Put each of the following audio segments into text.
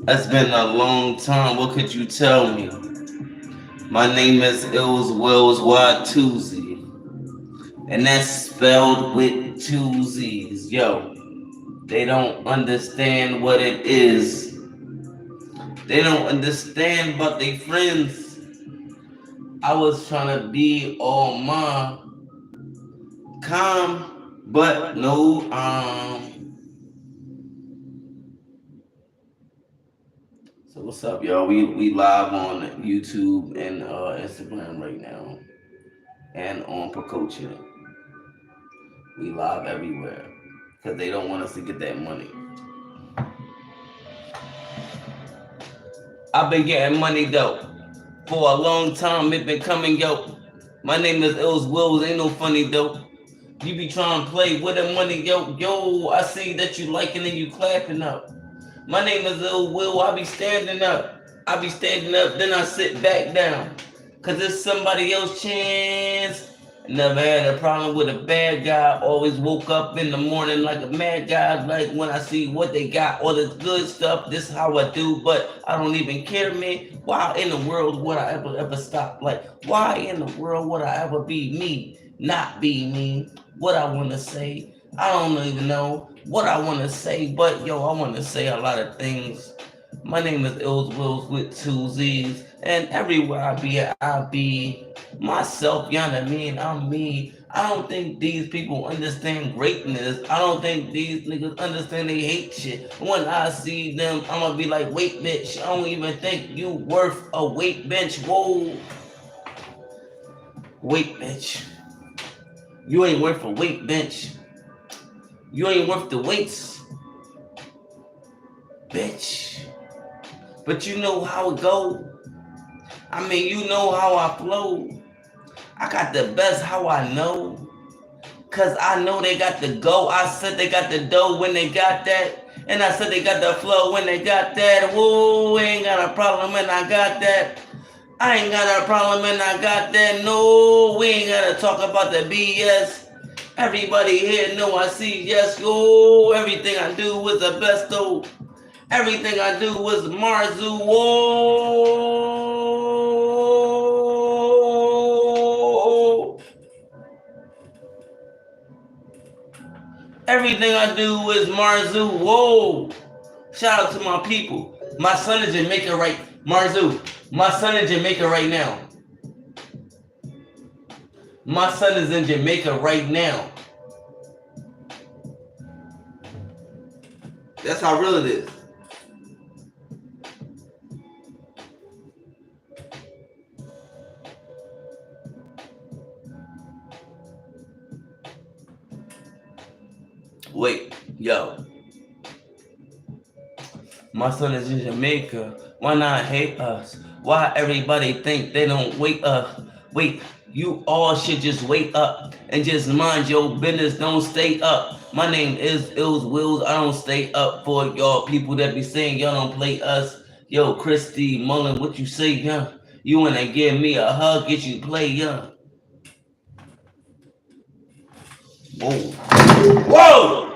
It's been a long time. What could you tell me? My name is Ills Wills Watu'z, and that's spelled with two Z's. Yo, they don't understand what it is. They don't understand but they friends. I was trying to be all my calm, but no So what's up, y'all? We live on YouTube and Instagram right now, and on Pococha. We live everywhere because they don't want us to get that money. I've been getting money though for a long time. It been coming, yo. My name is Ills Wills. Ain't no funny though. You be trying to play with the money, yo. Yo, I see that you liking and you clapping up. My name is Ill Will. I be standing up. I be standing up, then I sit back down. Cause it's somebody else's chance. Never had a problem with a bad guy. Always woke up in the morning like a mad guy. Like when I see what they got, all this good stuff. This is how I do, but I don't even care, man. Why in the world would I ever stop? Like, why in the world would I ever be me? Not be me. What I wanna say. I don't even know what I wanna say, but yo, I wanna say a lot of things. My name is Ills Wills with two Z's, and everywhere I be myself. You know what I mean? I'm me. I don't think these people understand greatness. I don't think these niggas understand they hate shit. When I see them, I'ma be like, wait, bitch, I don't even think you worth a weight bench. Whoa, wait, bitch. You ain't worth a weight bench. You ain't worth the weights, bitch. But you know how it go. I mean, you know how I flow. I got the best how I know. Cause I know they got the go. I said they got the dough when they got that. And I said they got the flow when they got that. Whoa, ain't got a problem when I got that. I ain't got a problem when I got that. No, we ain't gotta talk about the BS. Everybody here know I see yes. Yo, everything I do was the best though. Everything I do was Marzu. Whoa. Everything I do is Marzu. Whoa. Shout out to my people. My son is in Jamaica right. Marzu. My son in Jamaica right now. My son is in Jamaica right now. That's how real it is. Wait, yo. My son is in Jamaica. Why not hate us? Why everybody think they don't wake up? Wait, you all should just wake up and just mind your business. Don't stay up. My name is Ills Wills. I don't stay up for y'all people that be saying y'all don't play us. Yo, Christy Mullen, what you say, yeah? You wanna give me a hug? Get you play, yeah? Whoa, whoa!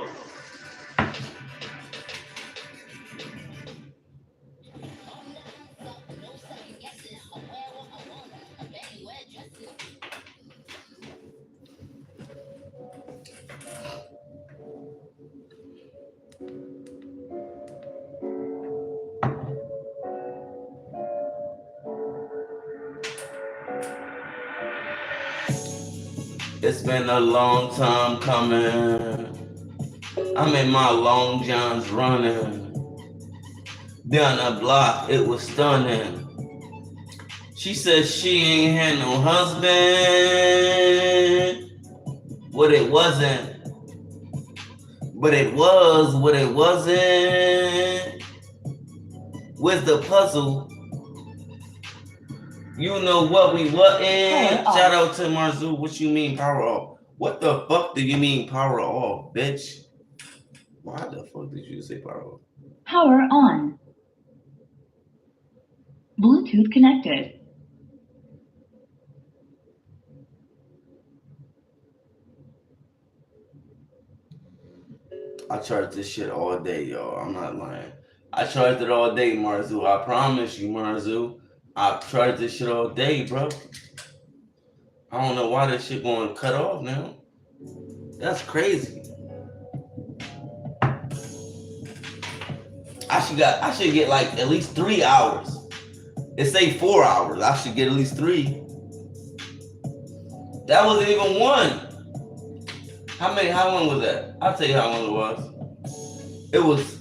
It's been a long time coming. I'm in my long johns running. Down the block, it was stunning. She said she ain't had no husband. What it wasn't. But it was what it wasn't. Where's the puzzle? You know what we wasn't. Shout out to Marzu. What you mean power off? What the fuck do you mean power off, bitch? Why the fuck did you say power off? Power on. Bluetooth connected. I charge this shit all day, y'all. I'm not lying. I charged it all day, Marzu. I promise you, Marzu. I charged this shit all day, bro. I don't know why this shit going to cut off now. That's crazy. I should get like at least 3 hours. It say 4 hours. I should get at least 3. That wasn't even one. How long was that? I'll tell you how long it was. It was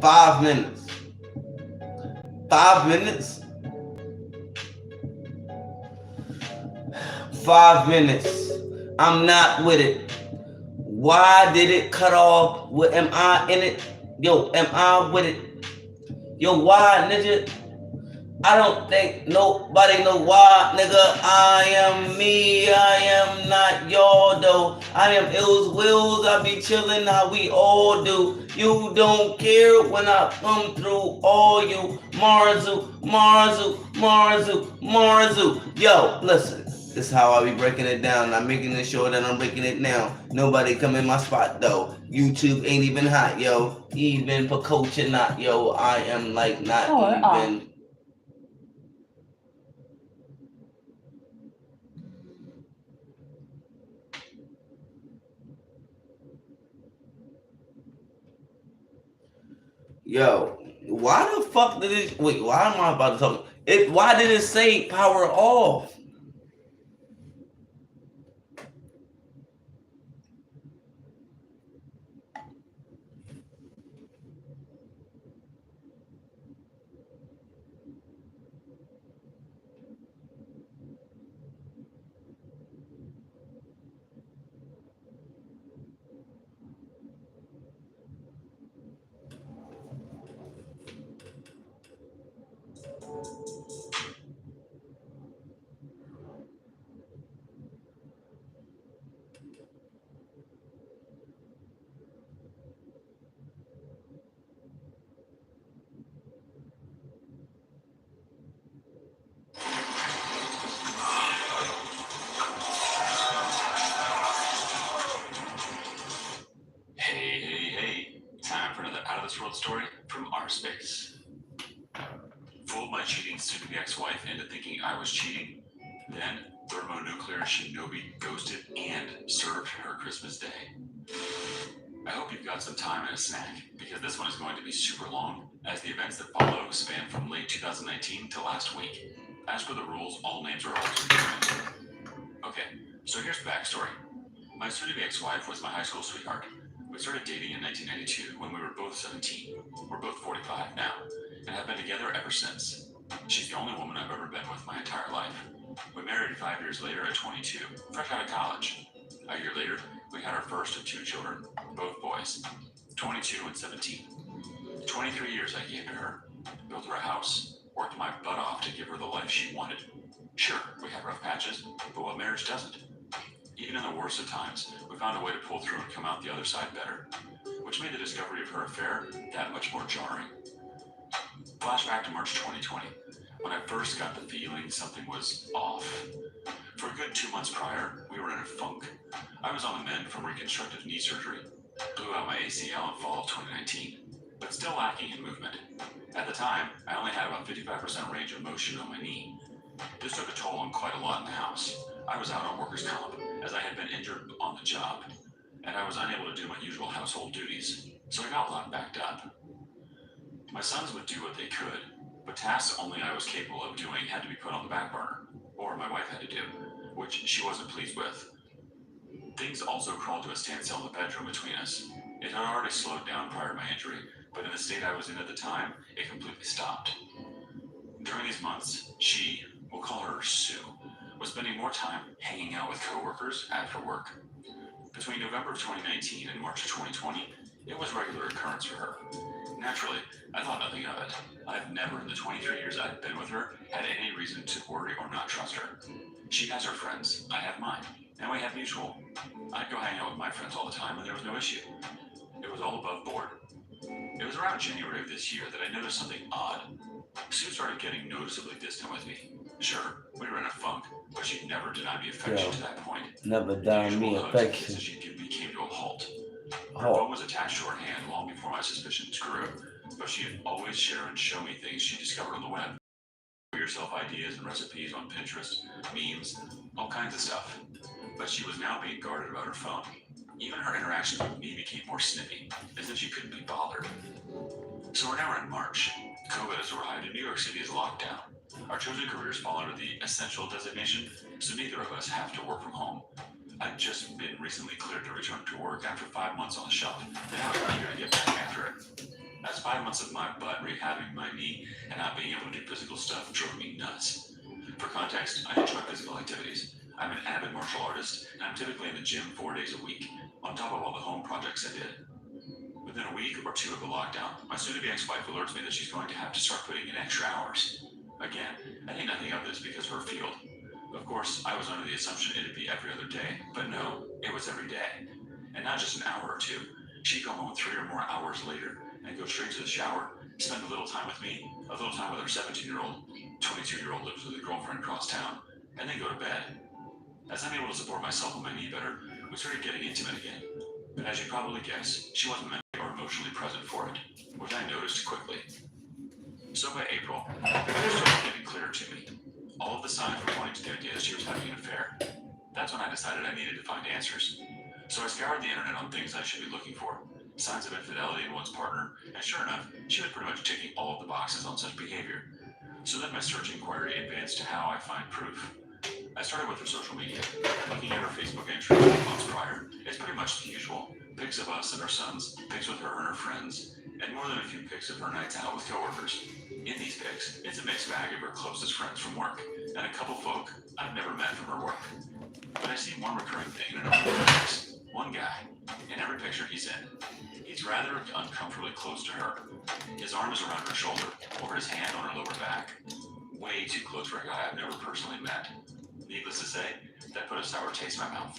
5 minutes. 5 minutes? 5 minutes. I'm not with it. Why did it cut off? Am I in it? Yo, am I with it? Yo, why, nigga? I don't think nobody know why, nigga. I am me. I am not y'all, though. I am Ill's Wills. I be chillin' how we all do. You don't care when I come through all you. Marzu, Marzu, Marzu, Marzu. Yo, listen. This is how I be breaking it down. I'm making sure that I'm breaking it down. Nobody come in my spot, though. YouTube ain't even hot, yo. Even Pococha not, yo. I am like not Power even... off. Yo, why the fuck did it... Wait, why am I about to talk? Why did it say power off? Hey. Time for another Out of This World story from our space. Fooled my cheating soon-to-be ex-wife into thinking I was cheating. Then thermonuclear shinobi ghosted and served her Christmas Day. I hope you've got some time and a snack, because this one is going to be super long, as the events that follow span from late 2019 to last week. As per the rules, all names are altered. Okay, so here's the backstory. My soon-to-be ex-wife was my high school sweetheart. We started dating in 1992 when we were both 17. We're both 45 now, and have been together ever since. She's the only woman I've ever been with my entire life. We married 5 years later at 22, fresh out of college. A year later, we had our first of 2 children, both boys, 22 and 17. 23 years I gave to her, built her a house, worked my butt off to give her the life she wanted. Sure, we had rough patches, but what marriage doesn't? Even in the worst of times, we found a way to pull through and come out the other side better, which made the discovery of her affair that much more jarring. Flashback to March 2020, when I first got the feeling something was off. For a good 2 months prior, we were in a funk. I was on the mend from reconstructive knee surgery, blew out my ACL in fall of 2019, but still lacking in movement. At the time, I only had about 55% range of motion on my knee. This took a toll on quite a lot in the house. I was out on workers' comp, as I had been injured on the job, and I was unable to do my usual household duties, so I got a lot backed up. My sons would do what they could, but tasks only I was capable of doing had to be put on the back burner, or my wife had to do, which she wasn't pleased with. Things also crawled to a standstill in the bedroom between us. It had already slowed down prior to my injury, but in the state I was in at the time, it completely stopped. During these months, she, we'll call her Sue, was spending more time hanging out with coworkers after work. Between November of 2019 and March of 2020, it was a regular occurrence for her. Naturally, I thought nothing of it. I've never in the 23 years I've been with her had any reason to worry or not trust her. She has her friends, I have mine, and we have mutual. I'd go hang out with my friends all the time and there was no issue. It was all above board. It was around January of this year that I noticed something odd. Sue started getting noticeably distant with me. Sure, we were in a funk, but she'd never denied me affection Yo. to that point. Never The done me usual hugs and affection. kisses she'd give me came to a halt. Her Halt. phone was attached to her hand long before my suspicions grew, but she'd always share and show me things she discovered on the web. Yourself ideas and recipes on Pinterest, memes, all kinds of stuff. But she was now being guarded about her phone. Even her interactions with me became more snippy, as if she couldn't be bothered. So we're now in March. COVID has arrived and New York City is locked down. Our chosen careers fall under the essential designation, so neither of us have to work from home. I'd just been recently cleared to return to work after 5 months on the shelf, and I was eager to get back after it. That's 5 months of my butt rehabbing my knee and not being able to do physical stuff drove me nuts. For context, I enjoy physical activities. I'm an avid martial artist, and I'm typically in the gym 4 days a week, on top of all the home projects I did. Within a week or two of the lockdown, my soon-to-be ex-wife alerts me that she's going to have to start putting in extra hours. Again, I think nothing of this because of her field. Of course, I was under the assumption it'd be every other day, but no, it was every day. And not just an hour or two. She'd come home 3 or more hours later and go straight to the shower, spend a little time with me, a little time with her 17-year-old, 22-year-old lives with a girlfriend across town, and then go to bed. As I'm able to support myself and my knee better, we started getting intimate again. But as you probably guess, she wasn't mentally or emotionally present for it, which I noticed quickly. So by April, things started getting clearer to me. All of the signs were pointing to the idea that she was having an affair. That's when I decided I needed to find answers. So I scoured the internet on things I should be looking for, signs of infidelity in one's partner, and sure enough, she was pretty much ticking all of the boxes on such behavior. So then my search inquiry advanced to how I find proof. I started with her social media, looking at her Facebook entries months prior. It's pretty much the usual. Pics of us and our sons, pics with her and her friends, and more than a few pics of her nights out with coworkers. In these pics, it's a mixed bag of her closest friends from work, and a couple folk I've never met from her work. But I see one recurring thing in her pics. One guy, in every picture he's in, he's rather uncomfortably close to her. His arm is around her shoulder, or his hand on her lower back. Way too close for a guy I've never personally met. Needless to say, that put a sour taste in my mouth.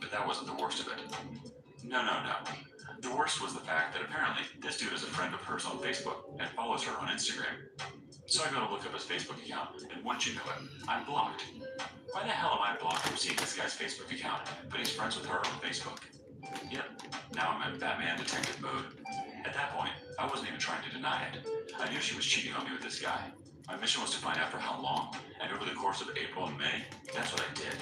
But that wasn't the worst of it. No. The worst was the fact that apparently this dude is a friend of hers on Facebook and follows her on Instagram. So I go to look up his Facebook account, and once you know it, I'm blocked. Why the hell am I blocked from seeing this guy's Facebook account, but he's friends with her on Facebook? Yep, now I'm in Batman detective mode. At that point, I wasn't even trying to deny it. I knew she was cheating on me with this guy. My mission was to find out for how long, and over the course of April and May, that's what I did.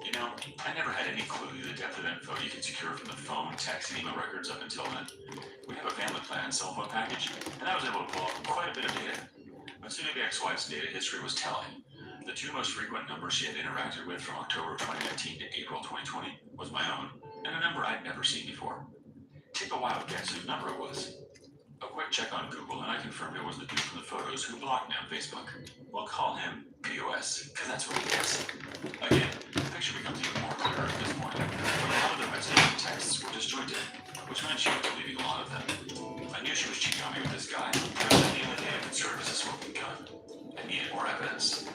You know, I never had any clue the depth of info you could secure from the phone, text, and email records up until then. We have a family plan cell phone package, and I was able to pull up quite a bit of data. My soon-to-be ex-wife's data history was telling. The 2 most frequent numbers she had interacted with from October 2019 to April 2020 was my own, and a number I'd never seen before. Take a wild guess whose number it was. A quick check on Google, and I confirmed it was the dude from the photos who blocked me on Facebook. We'll call him POS, because that's what he is. Again, the picture becomes even more clear at this point. But a lot of the messages and texts were disjointed, which meant she was deleting a lot of them. I knew she was cheating on me with this guy, but the only data could serve as a smoking gun. I needed more evidence.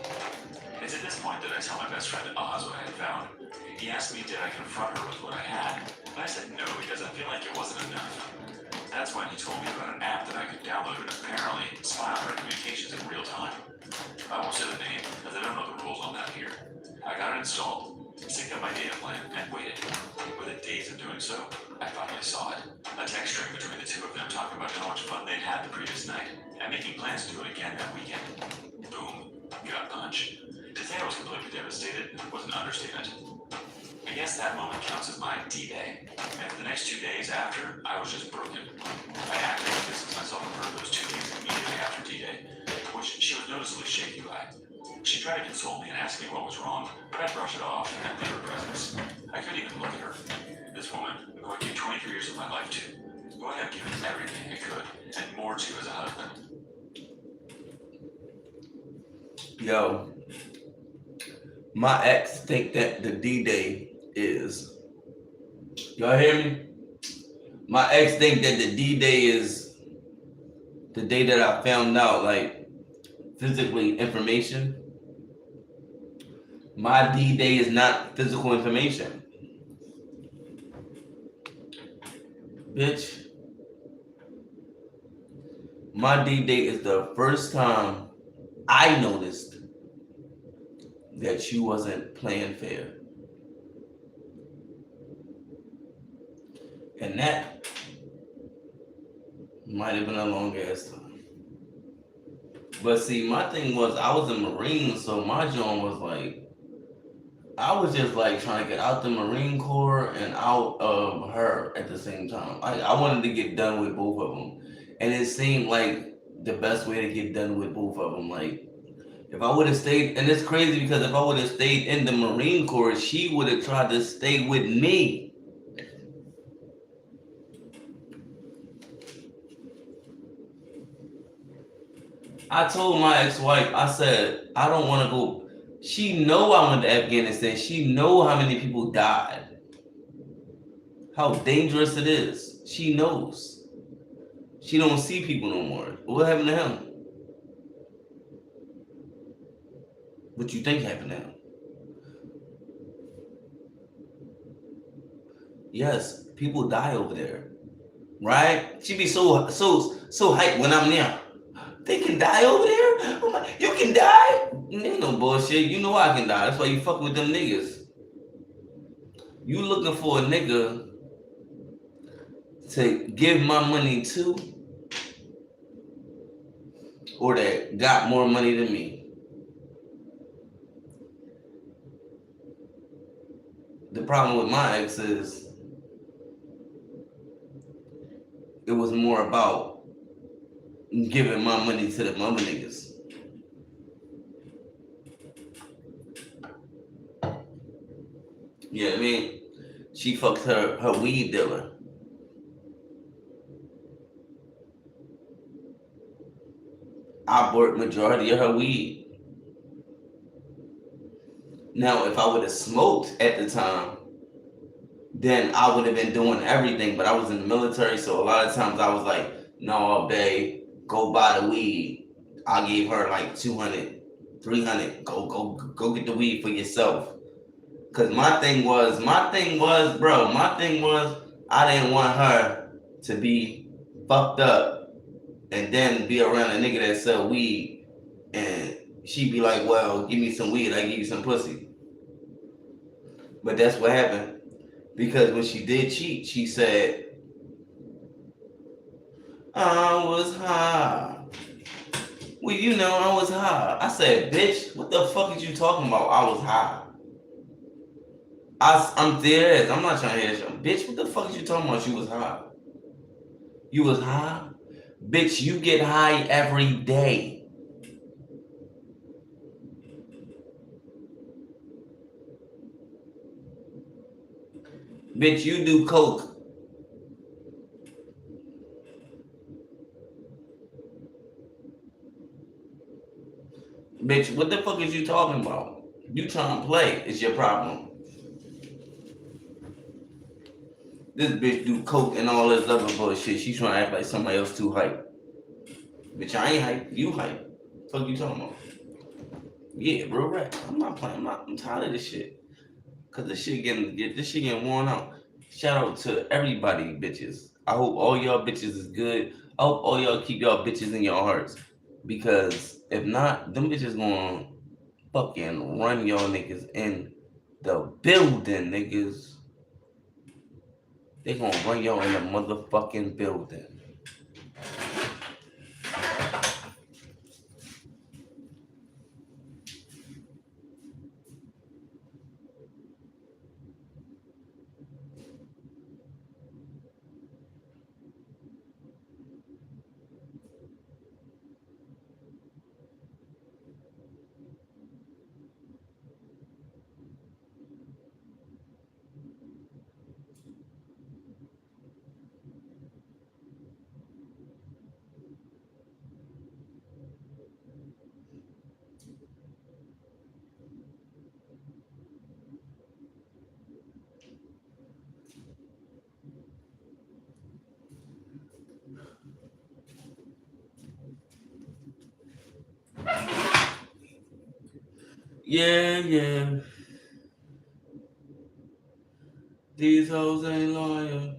It's at this point that I tell my best friend Oz what I had found. He asked me did I confront her with what I had, but I said no because I feel like it wasn't enough. That's when he told me about an app that I could download and apparently spy on our communications in real time. I won't say the name, as I don't know the rules on that here. I got it installed, synced up my data plan, and waited. Within days of doing so, I finally saw it. A text string between the two of them talking about how much fun they'd had the previous night, and making plans to do it again that weekend. Boom. Gut punch. To say I was completely devastated was an understatement. I guess that moment counts as my D-Day. And for the next 2 days after, I was just broken. I actively distanced myself from her those 2 days immediately after D-Day, which she was noticeably shaky by. She tried to console me and ask me what was wrong, but I brushed it off and leave her presence. I couldn't even look at her. This woman, who I gave 23 years of my life to, who I have given everything I could, and more to as a husband. Yo, my ex think that the D-Day is. Y'all hear me? My ex think that the D-Day is the day that I found out, like, physically information. My D-Day is not physical information. Bitch. My D-Day is the first time I noticed that you wasn't playing fair. And that might have been a long ass time. But see, my thing was I was a Marine, so my joint was like I was just like trying to get out the Marine Corps and out of her at the same time. I wanted to get done with both of them. And it seemed like the best way to get done with both of them. Like, if I would have stayed, and it's crazy because if I would have stayed in the Marine Corps, she would have tried to stay with me. I told my ex-wife, I said, I don't want to go. She know I went to Afghanistan. She know how many people died. How dangerous it is. She knows. She don't see people no more. What happened to him? What you think happened to him? Yes, people die over there. Right? She be so hyped when I'm there. They can die over there? Oh my, you can die? Ain't no bullshit. You know I can die. That's why you fuck with them niggas. You looking for a nigga to give my money to or that got more money than me. The problem with my ex is it was more about giving my money to the other niggas. Yeah, I mean, she fucked her weed dealer. I bought majority of her weed. Now, if I would have smoked at the time, then I would have been doing everything. But I was in the military, so a lot of times I was like, no, babe, go buy the weed. I gave her like 200, 300. Go get the weed for yourself. Cause my thing was, I didn't want her to be fucked up and then be around a nigga that sell weed and she'd be like, well, give me some weed, I give you some pussy. But that's what happened. Because when she did cheat, she said, I was high. Well, you know, I was high. I said, bitch, what the fuck is you talking about? I was high. I'm dead. I'm not trying to hear that. Bitch, what the fuck is you talking about? You was high. You was high? Bitch, you get high every day. Bitch, you do coke. Bitch, what the fuck is you talking about? You trying to play. It's your problem. This bitch do coke and all this other bullshit. She trying to act like somebody else too hype. Bitch, I ain't hype. You hype. Fuck you talking about? Yeah, real rap. I'm not playing. I'm tired of this shit. Cause this shit getting worn out. Shout out to everybody, bitches. I hope all y'all bitches is good. I hope all y'all keep y'all bitches in your hearts. Because if not, them bitches gonna fucking run y'all niggas in the building, niggas. They gonna run y'all in the motherfucking building. Yeah. These hoes ain't loyal.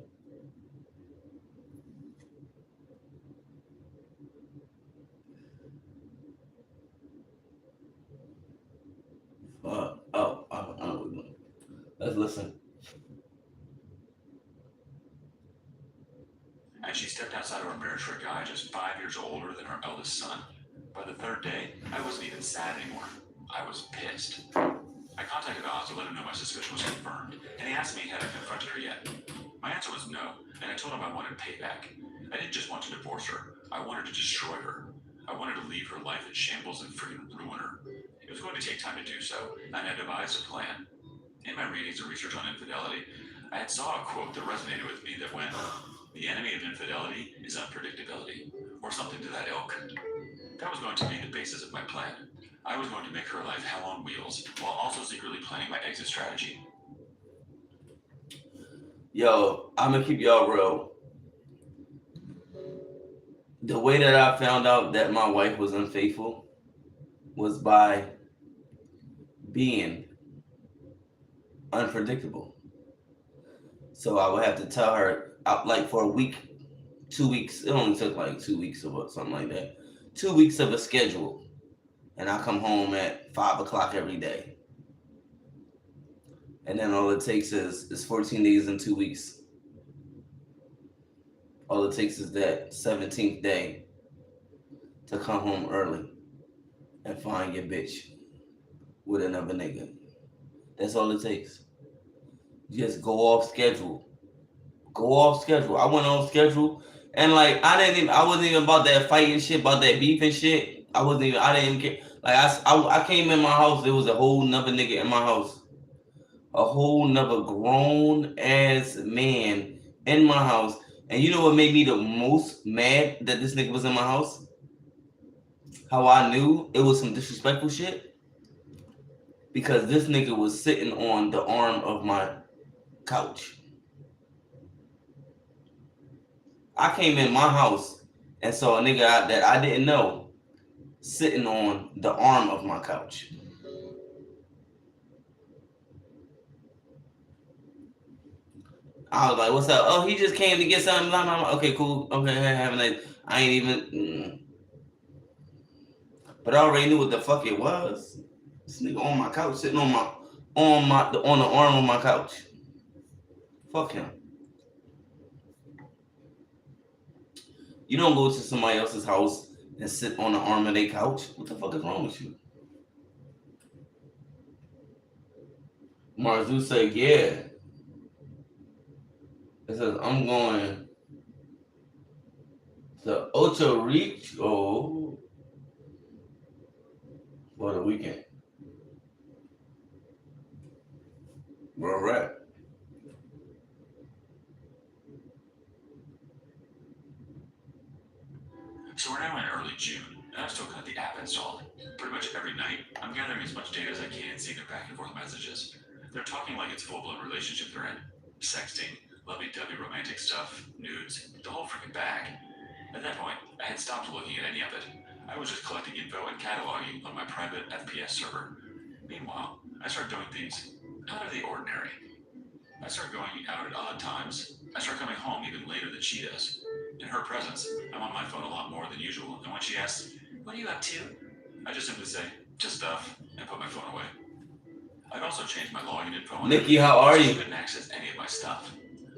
Fuck. Let's listen. And she stepped outside of our marriage for a guy just 5 years older than her eldest son. By the third day, I wasn't even sad anymore. I was pissed. I contacted Oz to let him know my suspicion was confirmed, and he asked me had I confronted her yet. My answer was no, and I told him I wanted payback. I didn't just want to divorce her, I wanted to destroy her. I wanted to leave her life in shambles and freaking ruin her. It was going to take time to do so, and I devised a plan. In my readings and research on infidelity, I had saw a quote that resonated with me that went, "The enemy of infidelity is unpredictability," or something to that ilk. That was going to be the basis of my plan. I was going to make her life hell on wheels, while also secretly planning my exit strategy. Yo, I'm gonna keep y'all real. The way that I found out that my wife was unfaithful was by being unpredictable. So I would have to tell her, like for a week, 2 weeks. It only took like 2 weeks or something like that. 2 weeks of a schedule, and I come home at 5 o'clock every day. And then all it takes is 14 days and 2 weeks. All it takes is that 17th day to come home early and find your bitch with another nigga. That's all it takes. Just go off schedule. Go off schedule. I went off schedule, and like I wasn't even about that fighting shit, about that beef and shit. I didn't even care. Like I came in my house, there was a whole nother nigga in my house. A whole nother grown ass man in my house. And you know what made me the most mad that this nigga was in my house? How I knew it was some disrespectful shit? Because this nigga was sitting on the arm of my couch. I came in my house and saw a nigga that I didn't know sitting on the arm of my couch. I was like, "What's up?" "Oh, he just came to get something." Blah, blah, blah. "Okay, cool. Okay, have a nice." I ain't even. But I already knew what the fuck it was. This nigga on my couch, sitting on the arm of my couch. Fuck him. You don't go to somebody else's house and sit on the arm of their couch. What the fuck is wrong with you? Marzu said, "Yeah." It says, "I'm going to Ocho Rico for the weekend." We're all right. So we're now in early June, and I've still got the app installed. Pretty much every night, I'm gathering as much data as I can, seeing their back and forth messages. They're talking like it's full-blown relationship they're in. Sexting, lovey-dovey romantic stuff, nudes, the whole freaking bag. At that point, I had stopped looking at any of it. I was just collecting info and cataloging on my private FPS server. Meanwhile, I started doing things out of the ordinary. I started going out at odd times. I started coming home even later than she does. In her presence, I'm on my phone a lot more than usual, and when she asks, "What are you up to?" I just simply say, "Just stuff," and put my phone away. I've also changed my login info. Nikki, how are so you? she couldn't access any of my stuff.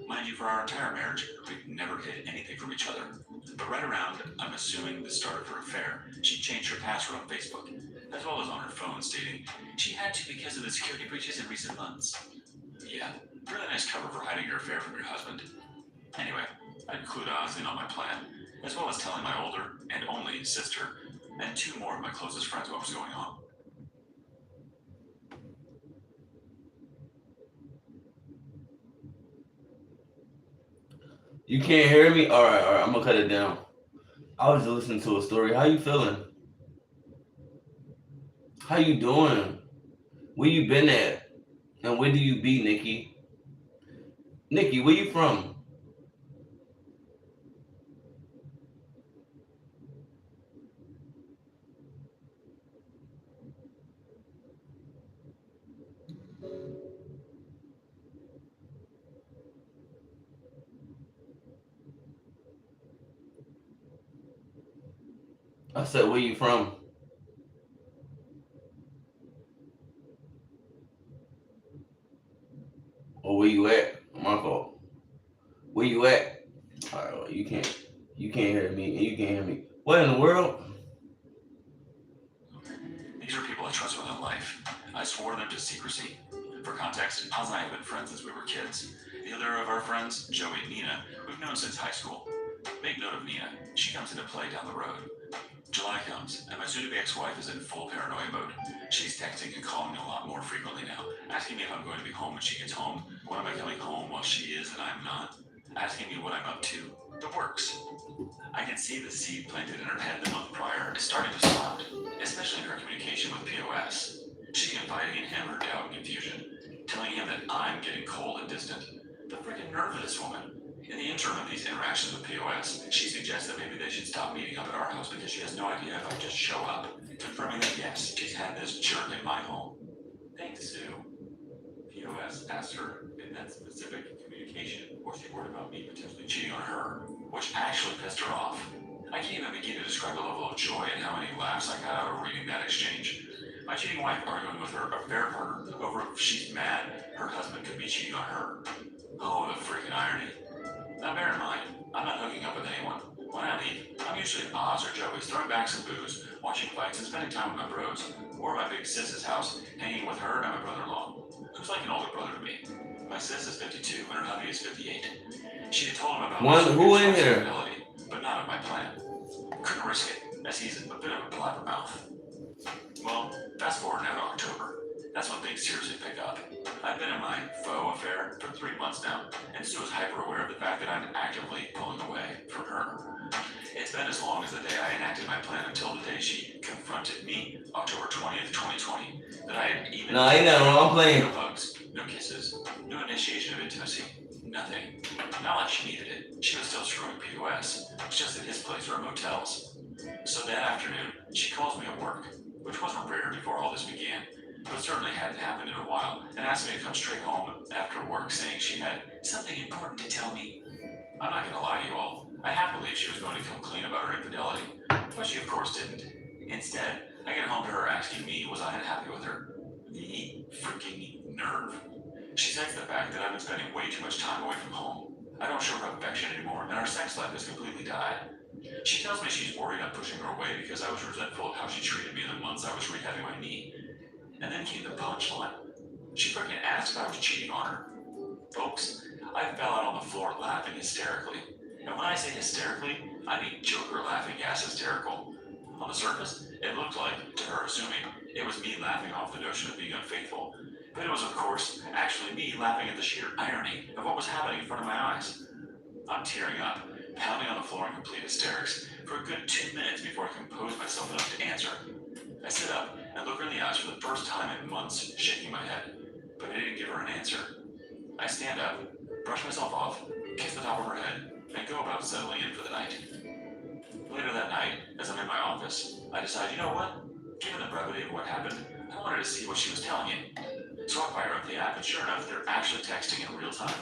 Mind you, for our entire marriage, we've never hid anything from each other. But right around, I'm assuming the start of her affair, she changed her password on Facebook, as well as on her phone, stating she had to because of the security breaches in recent months. Yeah, really nice cover for hiding your affair from your husband. Anyway, I include Oz in on my plan, as well as telling my older and only sister, and 2 more of my closest friends what was going on. You can't hear me? All right. I'm gonna cut it down. I was just listening to a story. How you feeling? How you doing? Where you been at? And where do you be, Nikki? Nikki, where you from? I said, where you from? Where you at? All right, well, you can't hear me, and you can't hear me. What in the world? These are people I trust with my life. I swore them to secrecy. For context, Paz and I have been friends since we were kids. The other of our friends, Joey and Nina, we've known since high school. Make note of Nina. She comes into play down the road. July comes, and my soon-to-be ex-wife is in full paranoia mode. She's texting and calling me a lot more frequently now, asking me if I'm going to be home when she gets home, when am I coming home while she is and I'm not, asking me what I'm up to. The works. I can see the seed planted in her head the month prior is starting to sprout, especially in her communication with POS. She's confiding in him her doubt and confusion, telling him that I'm getting cold and distant. The freaking nerve of this woman. In the interim of these interactions with POS, she suggests that maybe they should stop meeting up at our house because she has no idea if I just show up, confirming that yes, she's had this jerk in my home. Thanks, Sue. POS asked her in that specific communication was she worried about me potentially cheating on her, which actually pissed her off. I can't even begin to describe the level of joy and how many laughs I got out of reading that exchange. My cheating wife arguing with her affair partner over if she's mad her husband could be cheating on her. Oh, the freaking irony. Now bear in mind, I'm not hooking up with anyone. When I leave, I'm usually at Oz or Joey's throwing back some booze, watching fights, and spending time with my bros. Or my big sis's house, hanging with her and my brother-in-law, who's like an older brother to me. My sis is 52 and her hubby is 58. She had told him about my Who in here? responsibility, but not of my plan. Couldn't risk it, as he's a bit of a blabbermouth. Well, fast forward now to October. That's when things seriously pick up. I've been in my faux affair for 3 months now, and Sue is hyper aware of the fact that I'm actively pulling away from her. It's been as long as the day I enacted my plan until the day she confronted me, October 20th, 2020, that I had even... No, ain't nothing wrong. I'm playing. No hugs, no kisses, no initiation of intimacy, nothing. Not like she needed it. She was still screwing POS. It's just at his place or motels. So that afternoon, she calls me at work, which wasn't rare before all this began, but certainly hadn't happened in a while, and asked me to come straight home after work, saying she had something important to tell me. I'm not gonna lie to you all, I half believed she was going to come clean about her infidelity, but she of course didn't. Instead, I get home to her asking me was I unhappy with her. The freaking nerve. She cites the fact that I've been spending way too much time away from home. I don't show her affection anymore, and our sex life has completely died. She tells me she's worried I'm pushing her away because I was resentful of how she treated me in the months I was rehabbing my knee. And then came the punchline. She freaking asked if I was cheating on her. Folks, I fell out on the floor laughing hysterically. And when I say hysterically, I mean Joker laughing gas hysterical. On the surface, it looked like, to her assuming, it was me laughing off the notion of being unfaithful. But it was, of course, actually me laughing at the sheer irony of what was happening in front of my eyes. I'm tearing up, pounding on the floor in complete hysterics, for a good 2 minutes before I compose myself enough to answer. I sit up and look her in the eyes for the first time in months, shaking my head, but I didn't give her an answer. I stand up, brush myself off, kiss the top of her head, and go about settling in for the night. Later that night, as I'm in my office, I decide, you know what? Given the brevity of what happened, I wanted to see what she was telling you. So I fire up the app, and sure enough, they're actually texting in real time.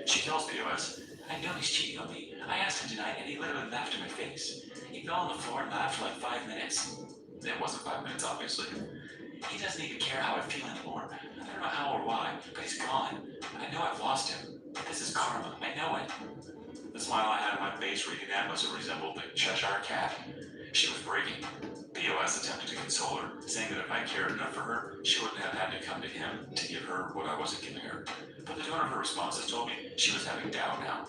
She tells POS, I know he's cheating on me. I asked him tonight, and he literally laughed in my face. He fell on the floor and laughed for like 5 minutes. It wasn't 5 minutes, obviously. He doesn't even care how I feel anymore. I don't know how or why, but he's gone. I know I've lost him. This is karma. I know it. The smile I had on my face reading that must have resembled the Cheshire Cat. She was breaking. POS attempted to console her, saying that if I cared enough for her, she wouldn't have had to come to him to give her what I wasn't giving her. But the tone of her responses told me she was having doubt now.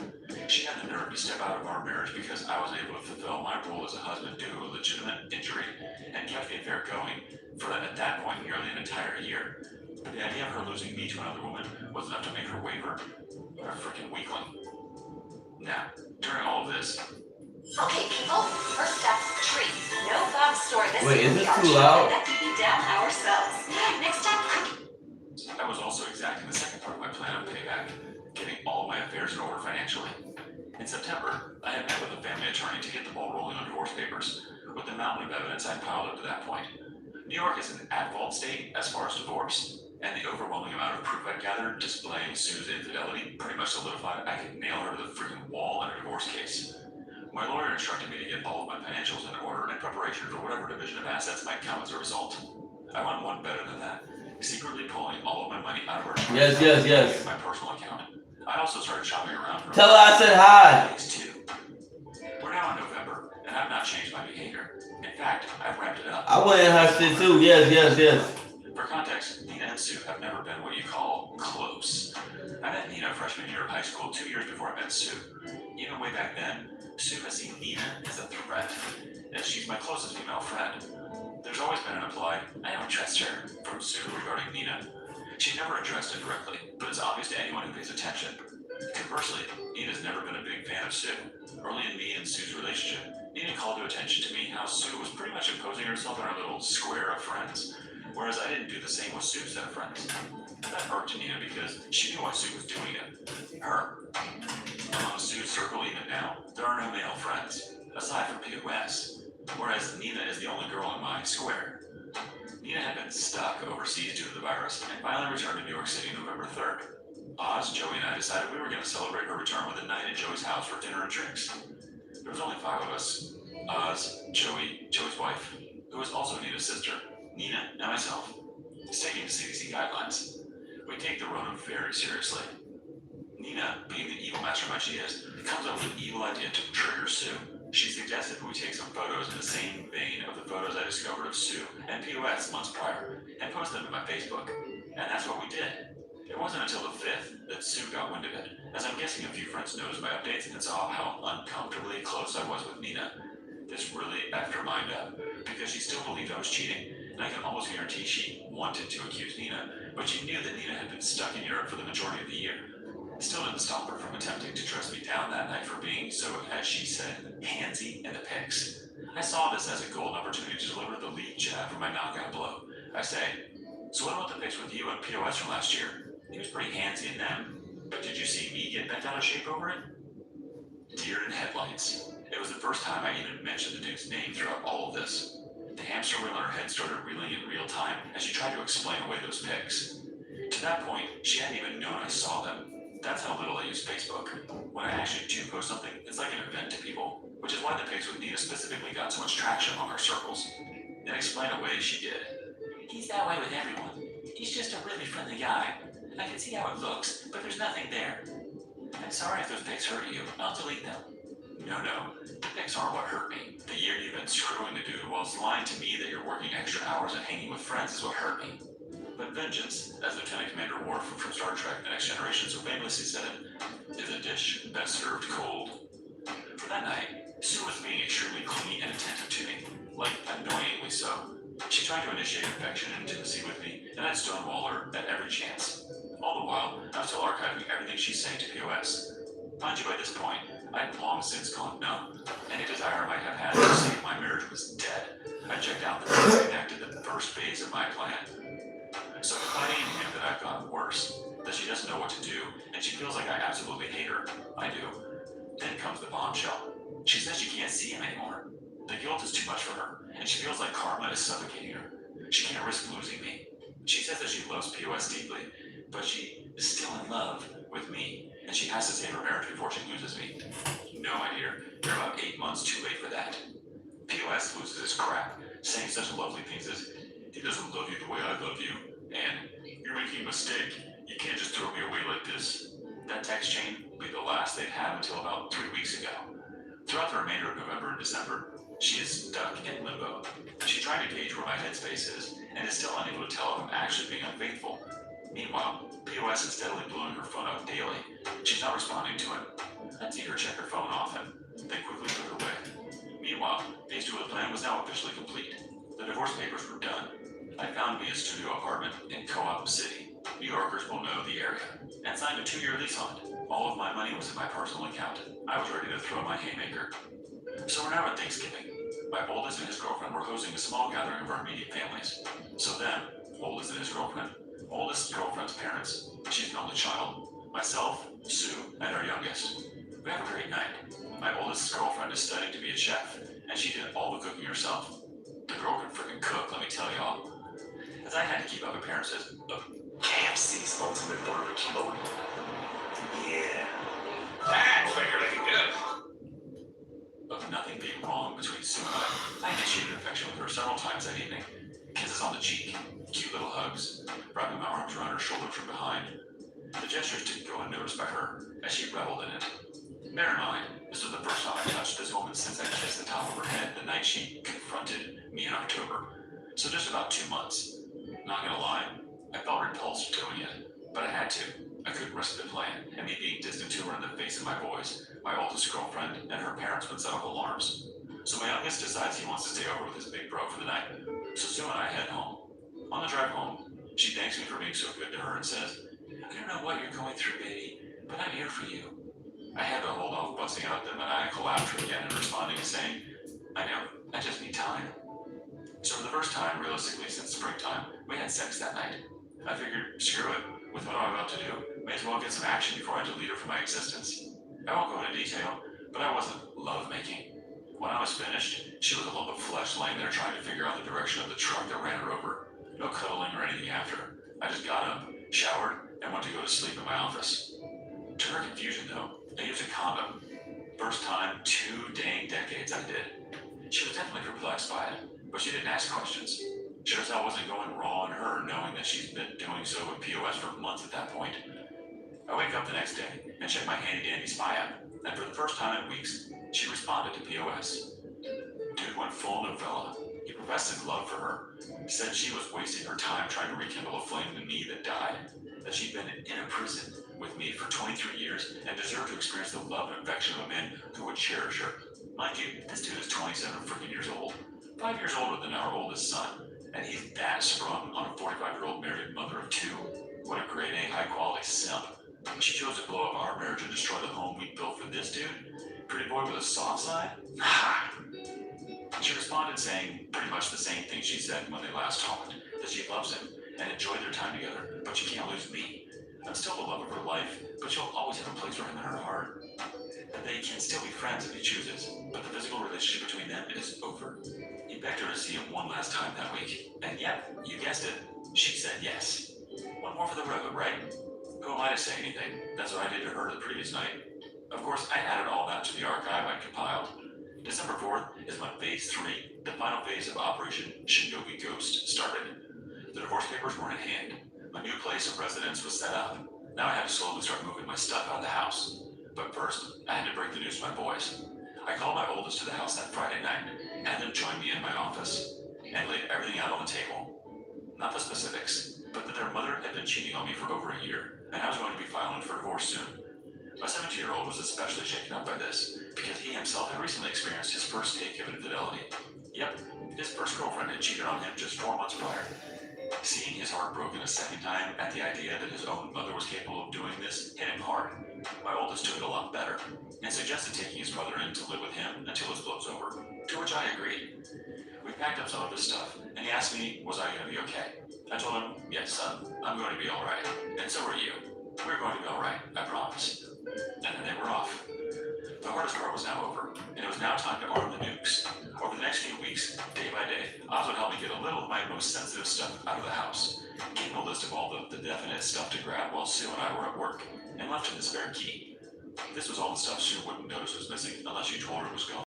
She had the nerve to step out of our marriage because I was able to fulfill my role as a husband due to a legitimate injury and kept the affair going for, at that point, nearly an entire year. But the idea of her losing me to another woman was enough to make her waver. What a freaking weakling. Now, during all of this... Okay, people, first step, treat. No Bob store this Wait, is we this are too loud? that baby down ourselves. Next step, I was also exacting the second part of my plan of payback, getting all of my affairs in order financially. In September, I had met with a family attorney to get the ball rolling on divorce papers, with the mountain of evidence I'd piled up to that point. New York is an at-fault state as far as divorce, and the overwhelming amount of proof I'd gathered displaying Sue's infidelity pretty much solidified I could nail her to the freaking wall in a divorce case. My lawyer instructed me to get all of my financials in order in preparation for whatever division of assets might come as a result. I went one better than that, secretly pulling all of my money out of her Yes. my personal account. I also started shopping around for Tell her I said hi. days too. We're now in November, and I've not changed my behavior. In fact, I've ramped it up. I went in her shit too. Yes. For context, Nina and Sue have never been what you call close. I met Nina freshman year of high school 2 years before I met Sue. Even way back then, Sue has seen Nina as a threat, and she's my closest female friend. There's always been an implied, I don't trust her, from Sue regarding Nina. She never addressed it directly, but it's obvious to anyone who pays attention. Conversely, Nina's never been a big fan of Sue. Early in me and Sue's relationship, Nina called to attention to me how Sue was pretty much imposing herself in our little square of friends, whereas I didn't do the same with Sue's set of friends. That irked Nina because she knew why Sue was doing it. Her. Among Sue's circle even now, there are no male friends, aside from POS, whereas Nina is the only girl in my square. Nina had been stuck overseas due to the virus and finally returned to New York City November 3rd. Oz, Joey, and I decided we were going to celebrate her return with a night at Joey's house for dinner and drinks. There was only 5 of us. Oz, Joey, Joey's wife, who was also Nina's sister, Nina, and myself. Sticking to CDC guidelines. We take the Rona very seriously. Nina, being the evil mastermind she is, comes up with an evil idea to trigger Sue. She suggested we take some photos in the same vein of the photos I discovered of Sue and POS months prior and post them to my Facebook. And that's what we did. It wasn't until the 5th that Sue got wind of it, as I'm guessing a few friends noticed my updates and saw how uncomfortably close I was with Nina. This really effed her mind up, because she still believed I was cheating, and I can almost guarantee she wanted to accuse Nina, but she knew that Nina had been stuck in Europe for the majority of the year. It still didn't stop her from attempting to dress me down that night for being so, as she said, handsy in the pics. I saw this as a golden opportunity to deliver the lead jab for my knockout blow. I say, so what about the pics with you and POS from last year? He was pretty handsy in them, but did you see me get bent out of shape over it? Deer in headlights. It was the first time I even mentioned the dude's name throughout all of this. The hamster wheel in her head started reeling in real time as she tried to explain away those pics. To that point, she hadn't even known I saw them. That's how little I use Facebook. When I actually do post something, it's like an event to people, which is why the pics with Nina specifically got so much traction among our circles. And explain away she did. He's that way with everyone. He's just a really friendly guy. I can see how it looks, but there's nothing there. I'm sorry if those pics hurt you. I'll delete them. No. The pics aren't what hurt me. The year you've been screwing the dude whilst lying to me that you're working extra hours and hanging with friends is what hurt me. But vengeance, as Lieutenant Commander Worf from Star Trek The Next Generation so famously said, is a dish best served cold. For that night, Sue was being extremely clingy and attentive to me, like annoyingly so. She tried to initiate affection and intimacy with me, and I'd stonewall her at every chance. All the while, I was still archiving everything she's saying to POS. Mind you, by this point, I'd long since gone numb. Any desire I might have had to see if my marriage was dead. I checked out the first enacted the first phase of my plan. So confiding in him that I've gotten worse, that she doesn't know what to do, and she feels like I absolutely hate her. I do. Then comes the bombshell. She says she can't see him anymore. The guilt is too much for her, and she feels like karma is suffocating her. She can't risk losing me. She says that she loves POS deeply, but she is still in love with me, and she has to save her marriage before she loses me. No, my dear, you're about 8 months too late for that. POS loses his crap, saying such lovely things as, he doesn't love you the way I love you, and you're making a mistake. You can't just throw me away like this. That text chain will be the last they'd have until about 3 weeks ago. Throughout the remainder of November and December, she is stuck in limbo. She's trying to gauge where my headspace is, and is still unable to tell if I'm actually being unfaithful. Meanwhile, POS is steadily blowing her phone up daily. She's not responding to him. I'd see her check her phone often, then quickly put her away. Meanwhile, phase 2 of the plan was now officially complete. The divorce papers were done. I found me a studio apartment in Co-op City. New Yorkers will know the area, and signed a 2-year lease on it. All of my money was in my personal account. I was ready to throw my haymaker. So we're now at Thanksgiving. My oldest and his girlfriend were hosting a small gathering of our immediate families. So then, oldest and his girlfriend, oldest girlfriend's parents, she's an only child, myself, Sue, and our youngest. We have a great night. My oldest girlfriend is studying to be a chef, and she did all the cooking herself. The girl can freaking cook, let me tell y'all. As I had to keep up appearances of KFC's Ultimate Barbecue. Yeah. That's what you're looking good. Of nothing being wrong between Sue and I initiated affection with her several times that evening. Kisses on the cheek, cute little hugs, wrapping my arms around her shoulders from behind. The gestures didn't go unnoticed by her, as she reveled in it. Bear in mind, this was the first time I touched this woman since I kissed the top of her head the night she confronted me in October. So just about 2 months. Not gonna lie, I felt repulsed doing it, but I had to. I couldn't risk the plan, and me being distant to her in the face of my boys, my oldest girlfriend, and her parents would set off alarms. So my youngest decides he wants to stay over with his big bro for the night. So Sue and I head home. On the drive home, she thanks me for being so good to her and says, "I don't know what you're going through, baby, but I'm here for you." I had to hold off busting out the maniacal laughter again and responding and saying, "I know, I just need time." So for the first time, realistically, since springtime, we had sex that night. I figured, screw it, with what I'm about to do, may as well get some action before I delete her from my existence. I won't go into detail, but I wasn't love-making. When I was finished, she was a lump of flesh laying there trying to figure out the direction of the truck that ran her over. No cuddling or anything after. I just got up, showered, and went to go to sleep in my office. To her confusion, though, I used a condom. First time, 2 dang decades I did. She was definitely perplexed by it, but she didn't ask questions. Sure as hell wasn't going raw on her, knowing that she's been doing so with POS for months at that point. I wake up the next day and check my handy-dandy spy app, and for the first time in weeks, she responded to POS. Dude went full novella. He professed his love for her, said she was wasting her time trying to rekindle a flame in me that died, that she'd been in a prison with me for 23 years and deserved to experience the love and affection of a man who would cherish her. Mind you, this dude is 27 freaking years old, 5 years older than our oldest son, and he's that sprung on a 45-year-old married mother of 2. What a grade A high-quality simp. She chose to blow up our marriage and destroy the home we built for this dude? Pretty boy with a soft side? Ha! She responded saying pretty much the same thing she said when they last talked, that she loves him and enjoyed their time together, but she can't lose me. I'm still the love of her life, but she'll always have a place for him in her heart. That they can still be friends if he chooses, but the physical relationship between them is over. He begged her to see him one last time that week, and yep, you guessed it, she said yes. One more for the road, right? Who am I to say anything? That's what I did to her the previous night. Of course, I added all that to the archive I compiled. December 4th is when Phase 3, the final phase of Operation Shinobi Ghost, started. The divorce papers were in hand. My new place of residence was set up. Now I had to slowly start moving my stuff out of the house. But first, I had to break the news to my boys. I called my oldest to the house that Friday night, and had them join me in my office, and laid everything out on the table. Not the specifics, but that their mother had been cheating on me for over a year, and I was going to be filing for divorce soon. My 17-year-old was especially shaken up by this, because he himself had recently experienced his first take of infidelity. Yep, his first girlfriend had cheated on him just 4 months prior. Seeing his heart broken a second time at the idea that his own mother was capable of doing this hit him hard. My oldest took it a lot better, and suggested taking his mother in to live with him until his blows over, to which I agreed. We packed up some of his stuff, and he asked me, was I going to be okay? I told him, yes, son, I'm going to be alright, and so are you. We're going to be alright, I promise. And then they were off. The hardest part was now over, and it was now time to arm the nukes. Over the next few weeks, day by day, Oz would help me get a little of my most sensitive stuff out of the house, keeping a list of all the definite stuff to grab while Sue and I were at work, and left him the spare key. This was all the stuff Sue wouldn't notice was missing unless she told her it was gone.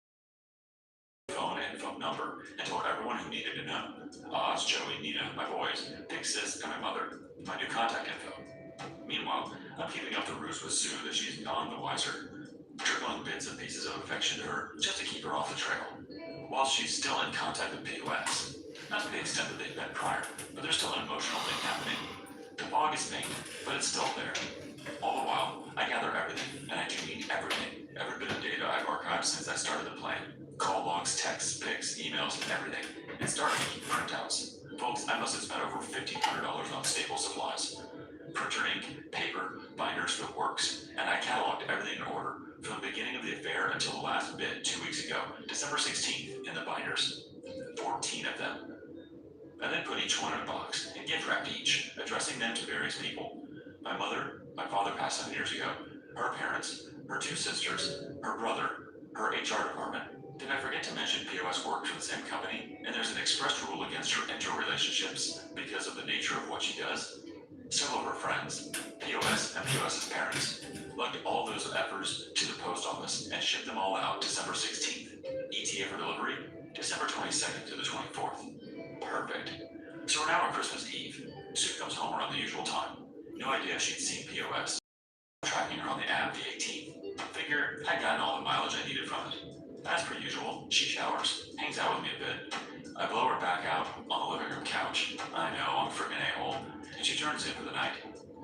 Phone and phone number, and told everyone who needed to know. Oz, Joey, Nina, my boys, Big Sis, and my mother. My new contact info. Meanwhile, I'm keeping up the ruse with Sue that she's none the wiser, trickling bits and pieces of affection to her just to keep her off the trail, while she's still in contact with POS. Not to the extent that they've been prior, but there's still an emotional thing happening. The fog is faint, but it's still there. All the while, I gather everything, and I do mean everything, every bit of data I've archived since I started the plan. Call logs, texts, pics, emails, everything. And starting to keep printouts. Folks, I must have spent over $1,500 on staple supplies. Printer ink, paper, binders, the works, and I cataloged everything in order from the beginning of the affair until the last bit 2 weeks ago, December 16th, in the binders. 14 of them. I then put each one in a box and gift wrapped each, addressing them to various people. My mother, my father passed 7 years ago, her parents, her 2 sisters, her brother, her HR department. Did I forget to mention POS worked for the same company, and there's an express rule against her interrelationships because of the nature of what she does? Several of her friends, POS and POS's parents, lugged all those efforts to the post office and shipped them all out December 16th. ETA for delivery, December 22nd to the 24th. Perfect. So we're now on Christmas Eve. Sue comes home around the usual time. No idea she'd seen POS. Tracking her on the app the 18th. Figure I'd gotten all the mileage I needed from it. As per usual, she showers, hangs out with me a bit. I blow her back out on the living room couch. I know, I'm a friggin' a-hole. And she turns in for the night.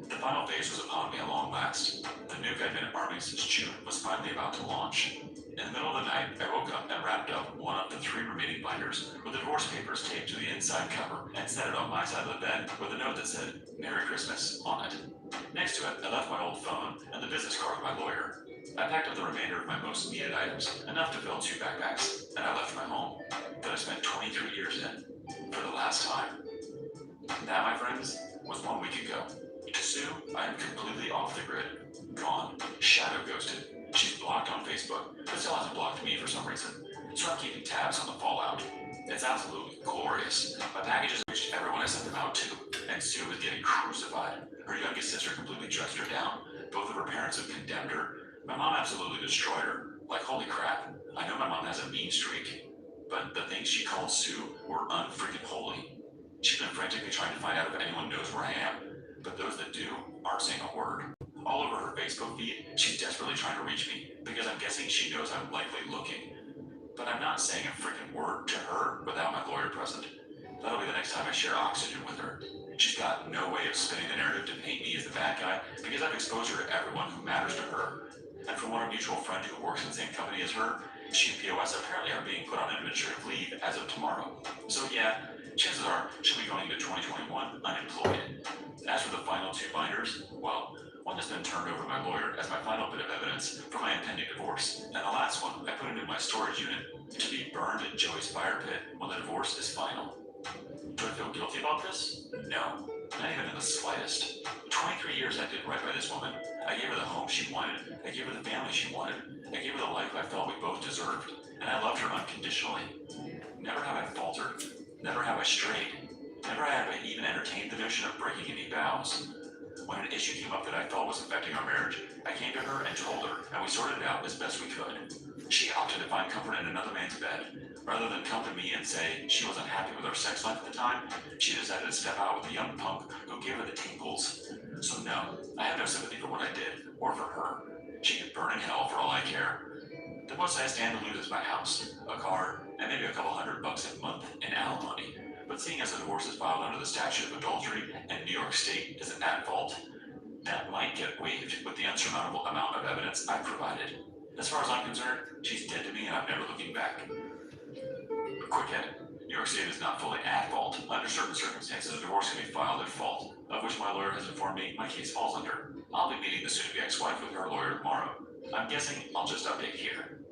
The final phase was upon me at long last. The nuke I'd been arming since June was finally about to launch. In the middle of the night, I woke up and wrapped up one of the 3 remaining binders with the divorce papers taped to the inside cover and set it on my side of the bed with a note that said, "Merry Christmas," on it. Next to it, I left my old phone and the business card of my lawyer. I packed up the remainder of my most needed items, enough to fill 2 backpacks, and I left my home that I spent 23 years in for the last time. That, my friends, was 1 week ago. To Sue, I am completely off the grid. Gone. Shadow ghosted. She's blocked on Facebook, but still hasn't blocked me for some reason. So I'm keeping tabs on the fallout. It's absolutely glorious. My packages reached everyone I sent them out to, and Sue is getting crucified. Her youngest sister completely dressed her down. Both of her parents have condemned her. My mom absolutely destroyed her. Like, holy crap. I know my mom has a mean streak, but the things she called Sue were unfreaking holy. She's been frantically trying to find out if anyone knows where I am, but those that do aren't saying a word. All over her Facebook feed, she's desperately trying to reach me, because I'm guessing she knows I'm likely looking. But I'm not saying a freaking word to her without my lawyer present. That'll be the next time I share oxygen with her. She's got no way of spinning the narrative to paint me as the bad guy, because I've exposed her to everyone who matters to her. And from one mutual friend who works in the same company as her, she and POS apparently are being put on administrative leave as of tomorrow. So yeah, chances are she'll be going into 2021 unemployed. As for the final 2 binders, well, one has been turned over to my lawyer as my final bit of evidence for my impending divorce, and the last one I put into my storage unit to be burned in Joey's fire pit when the divorce is final. Do I feel guilty about this? No, not even in the slightest. 23 years I did right by this woman. I gave her the home she wanted. I gave her the family she wanted. I gave her the life I felt we both deserved, and I loved her unconditionally. Never have I faltered. Never have I strayed. Never have I even entertained the notion of breaking any vows. When an issue came up that I thought was affecting our marriage, I came to her and told her, and we sorted it out as best we could. She opted to find comfort in another man's bed. Rather than come to me and say she was unhappy with our sex life at the time, she decided to step out with a young punk who gave her the tingles. So no, I have no sympathy for what I did, or for her. She can burn in hell for all I care. The most I stand to lose is my house, a car, and maybe a couple $100 a month in alimony. But seeing as the divorce is filed under the statute of adultery and New York State isn't at fault, that might get waived with the unsurmountable amount of evidence I've provided. As far as I'm concerned, she's dead to me and I'm never looking back. Quick edit. New York State is not fully at fault. Under certain circumstances, a divorce can be filed at fault, of which my lawyer has informed me my case falls under. I'll be meeting the soon-to-be ex-wife with her lawyer tomorrow. I'm guessing I'll just update here.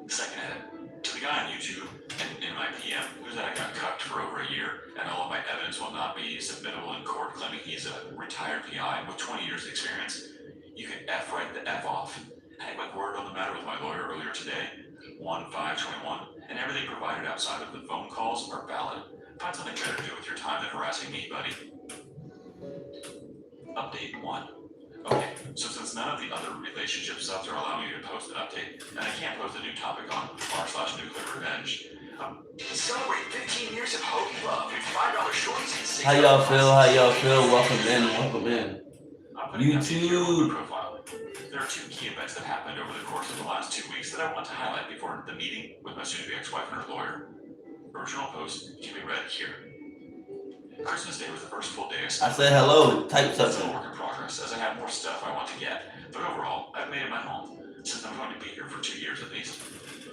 Second edit. To the guy on YouTube and in my PM who said I got cucked for over a year and all of my evidence will not be submittable in court claiming he's a retired PI with 20 years experience, you can F right the F off. I had my word on the matter with my lawyer earlier today, 1/5/21, and everything provided outside of the phone calls are valid. Find something better to do with your time than harassing me, buddy. Update 1. Okay, so since none of the other relationship subs are allowing you to post an update, and I can't post a new topic on r/nuclear revenge, Celebrate 15 years of Hoagie Love with $5 shorties and 6 How y'all feel? How y'all feel? Welcome in. Welcome in. I'm putting up here on YouTube. my profile. There are 2 key events that happened over the course of the last 2 weeks that I want to highlight before the meeting with my soon-to-be ex-wife and her lawyer. Original post can be read here. Christmas Day was the first full day I I spent. said hello. Type It's still a something. work in progress as I have more stuff I want to get, but overall, I've made it my home, since I'm going to be here for 2 years at least.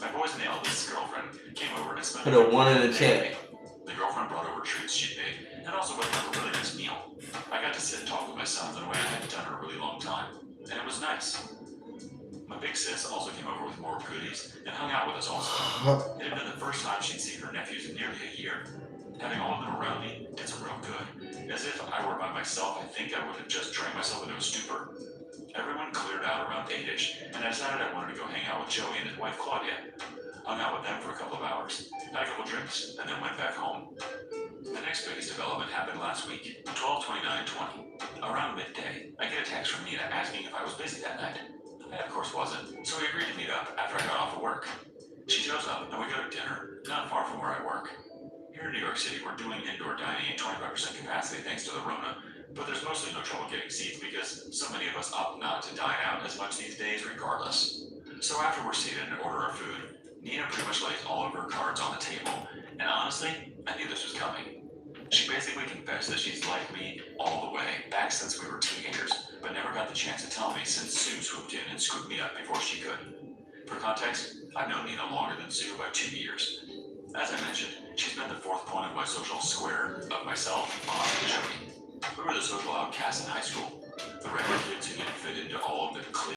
My boys and the eldest's girlfriend came over and spent Put a 1 in the chat. The girlfriend brought over treats she'd made, and also went for a really nice meal. I got to sit and talk with my sons in a way I hadn't done in a really long time, and it was nice. My big sis also came over with more goodies and hung out with us also. It had been the first time she'd seen her nephews in nearly a year. Having all of them around me did some real good. As if I were by myself, I think I would have just drained myself into a stupor. Everyone cleared out around 8-ish, and I decided I wanted to go hang out with Joey and his wife Claudia. Hung out with them for a couple of hours, had a couple drinks, and then went back home. The next biggest development happened last week, 12/29/20. Around midday, I get a text from Nina asking if I was busy that night. I of course wasn't, so we agreed to meet up after I got off of work. She shows up, and we go to dinner, not far from where I work. Here in New York City, we're doing indoor dining at 25% capacity thanks to the Rona, But there's mostly no trouble getting seats because so many of us opt not to dine out as much these days regardless. So after we're seated and order our food, Nina pretty much lays all of her cards on the table, and honestly, I knew this was coming. She basically confessed that she's liked me all the way back since we were teenagers, but never got the chance to tell me since Sue swooped in and scooped me up before she could. For context, I've known Nina longer than Sue by 2 years. As I mentioned, she's been the fourth point of my social square of myself, Mom, and Joey. We were the social outcasts in high school, the regular kids who didn't fit into all of the